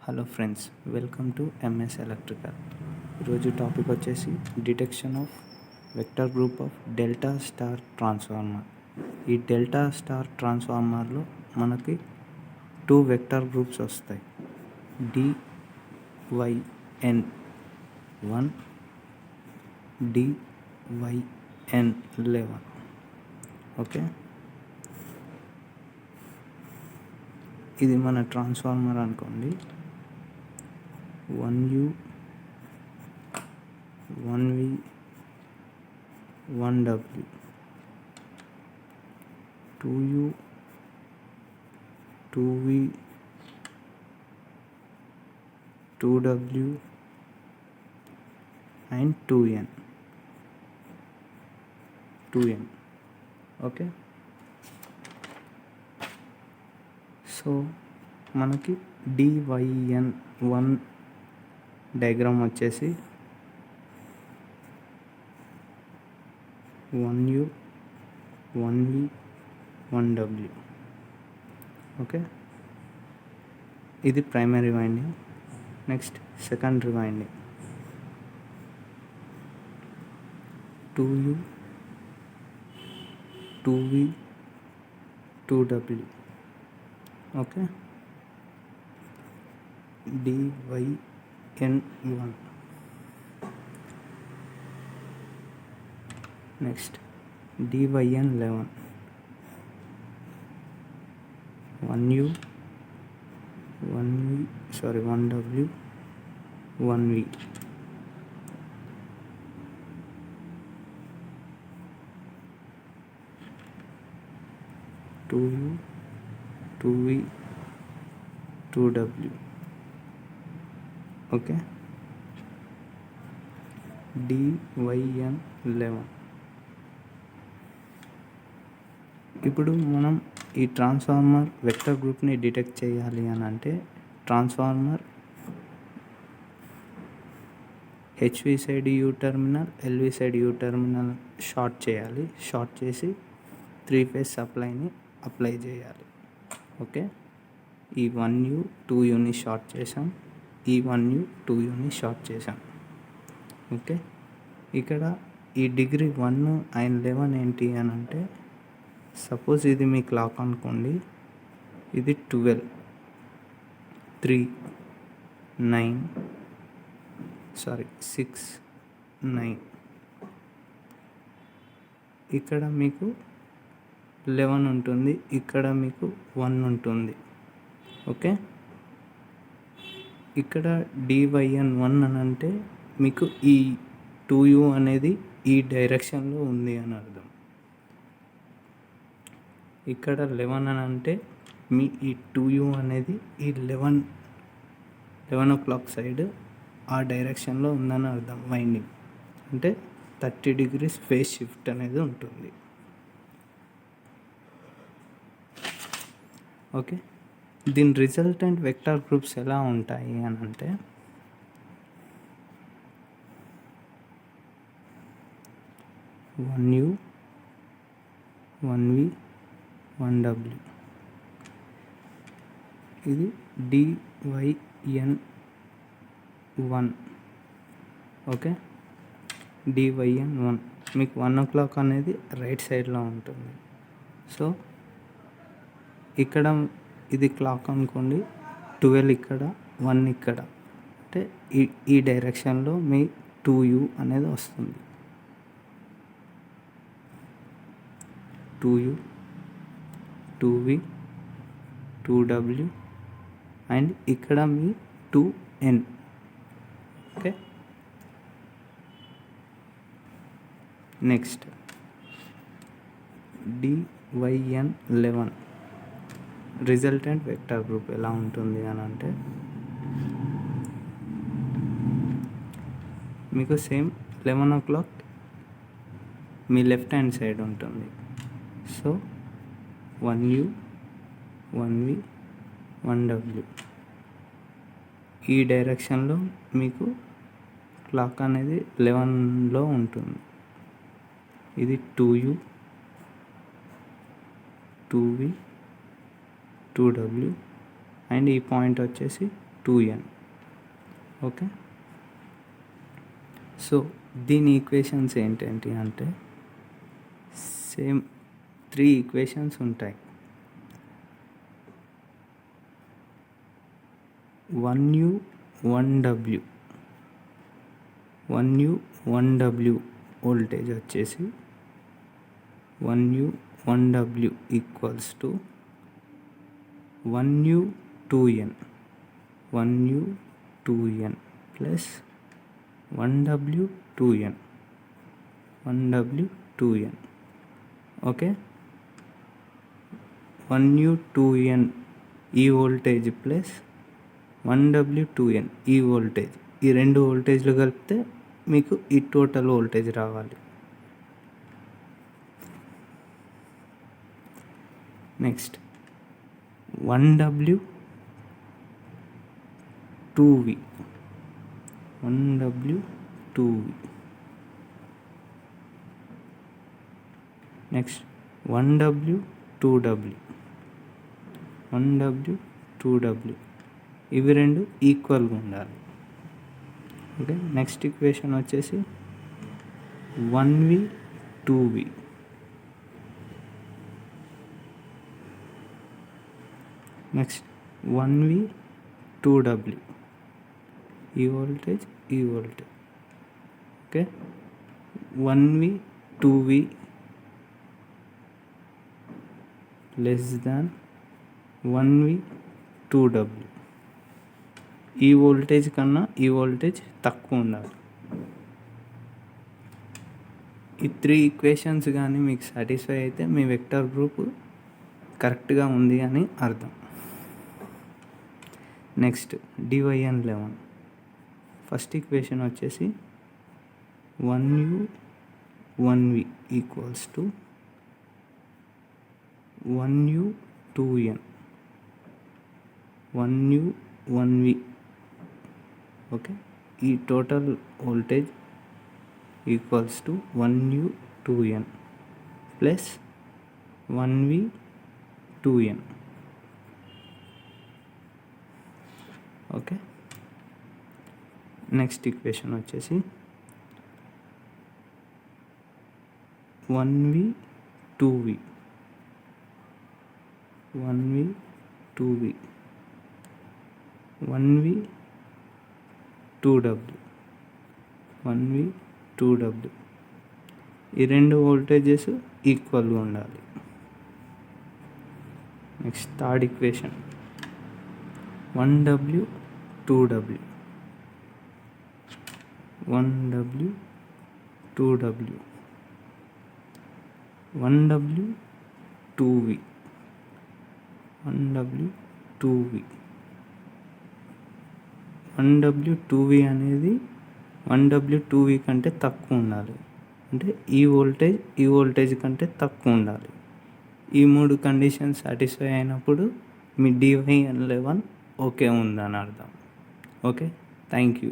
Hello friends, welcome to MS electrical. ఈరోజు topic వచ్చేసి detection of vector group of delta star transformer. ఈ delta star ట్రాన్స్ఫార్మర్లో మనకి 2 vector groups వస్తాయి, DYN 1, DYN 11. Okay, ఇది మన ట్రాన్స్ఫార్మర్ అనుకోండి. 1U 1V 1W 2U 2V 2W and 2N. Okay, so మనకి DYN 1 డయాగ్రామ్ వచ్చేసి 1U 1V 1W. ఓకే, ఇది primary winding. Next secondary winding 2U 2V 2W. Okay, DYN 1. Next DYN 11 1U 1W 1V. 2U 2V 2W. Okay, DYN 11. ఇప్పుడు మనం ఈ transformer vector గ్రూప్ని detect చేయాలి అని అంటే transformer HV side U terminal, LV side U terminal short చేయాలి. Short చేసి 3 phase సప్లైని అప్లై చేయాలి. ఓకే, ఈ 1U 2Uని షార్ట్ చేసాం, ఈ 1U 2Uని షార్ట్ చేసాం. ఓకే, ఇక్కడ ఈ డిగ్రీ 1 అండ్ 11 ఏంటి అని అంటే, సపోజ్ ఇది మీ క్లాక్ అనుకోండి, ఇది 12 3 9 6 9. ఇక్కడ మీకు 11 ఉంటుంది, ఇక్కడ మీకు 1 ఉంటుంది. ఓకే, ఇక్కడ DYN 1 అని అంటే మీకు ఈ 2U అనేది ఈ డైరెక్షన్లో ఉంది అని అర్థం. ఇక్కడ 11 అని అంటే మీ ఈ 2U అనేది ఈ 11 o'clock సైడ్ ఆ డైరెక్షన్లో ఉందని అర్థం. వైండింగ్ అంటే 30 degrees ఫేజ్ షిఫ్ట్ అనేది ఉంటుంది. ఓకే, దీని రిజల్టెంట్ వెక్టర్ గ్రూప్స్ ఎలా ఉంటాయి అని అంటే, వన్ యూ 1V 1W. ఇది DYN 1. ఓకే, DYN 1 మీకు 1 o'clock అనేది రైట్ సైడ్లో ఉంటుంది. సో ఇక్కడ ఇది క్లాక్ అనుకోండి, 12 ఇక్కడ 1 ఇక్కడ, అంటే ఈ డైరెక్షన్లో మీ 2U అనేది వస్తుంది. 2U 2V 2W అండ్ ఇక్కడ మీ 2N. Okay, next DYN 11 resultant vector group ఎలా ఉంటుంది అని అంటే, మీకు సేమ్ 11 o'clock మీ లెఫ్ట్ హ్యాండ్ సైడ్ ఉంటుంది. సో 1U 1V 1W ఈ డైరెక్షన్లో మీకు క్లాక్ అనేది 11లో ఉంటుంది. ఇది 2U 2V 2W అండ్ ఈ పాయింట్ వచ్చేసి 2n. ఓకే, సో దీని ఈక్వేషన్స్ ఏంటంటే అంటే సేమ్ 3 ఈక్వేషన్స్ ఉంటాయి. 1u 1w 1u 1w voltage వచ్చేసి 1u 1w equals to 1u 2n 1u 2n plus 1w 2n 1w 2n. Okay, 1u 2n ఈ voltage plus 1w 2n ఈ voltage, ఈ రెండు వోల్టేజ్లు కలిపితే మీకు ఈ టోటల్ వోల్టేజ్ రావాలి. Next 1w 2v 1w 2v. Next 1w 2w 1w 2w ఇవి రెండు ఈక్వల్గా ఉండాలి. ఓకే, నెక్స్ట్ ఈక్వేషన్ వచ్చేసి 1v 2v. Next 1v 2w ఈ వోల్టేజ్ ఈ voltage. Okay, 1v 2v less than 1v 2w ఈ వోల్టేజ్ కన్నా ఈ వోల్టేజ్ తక్కువ ఉండాలి. ఈ 3 ఈక్వేషన్స్ కానీ మీకు సాటిస్ఫై అయితే మీ వెక్టర్ గ్రూప్ కరెక్ట్గా ఉంది అని అర్థం. Next dy/11. ఫస్ట్ ఈక్వేషన్ వచ్చేసి 1u 1v equals to 1u 2n 1u 1v. Okay, ఈ total voltage equals to 1u 2n plus 1v 2n. Okay, next equation వచ్చేసి 1v 2v 1v 2v 1v 2w 1v 2w ఈ రెండు voltages ఈక్వల్గా ఉండాలి. Next third equation 1w 2w 1w 2w 1w 2v 1w 2v 1w 2v అనేది 1w 2v కంటే తక్కువ ఉండాలి. అంటే ఈ వోల్టేజ్ కంటే తక్కువ ఉండాలి. ఈ 3 కండిషన్స్ సాటిస్ఫై అయినప్పుడు మీ dy/11 ఓకే ఉందని అర్థం. Okay, thank you.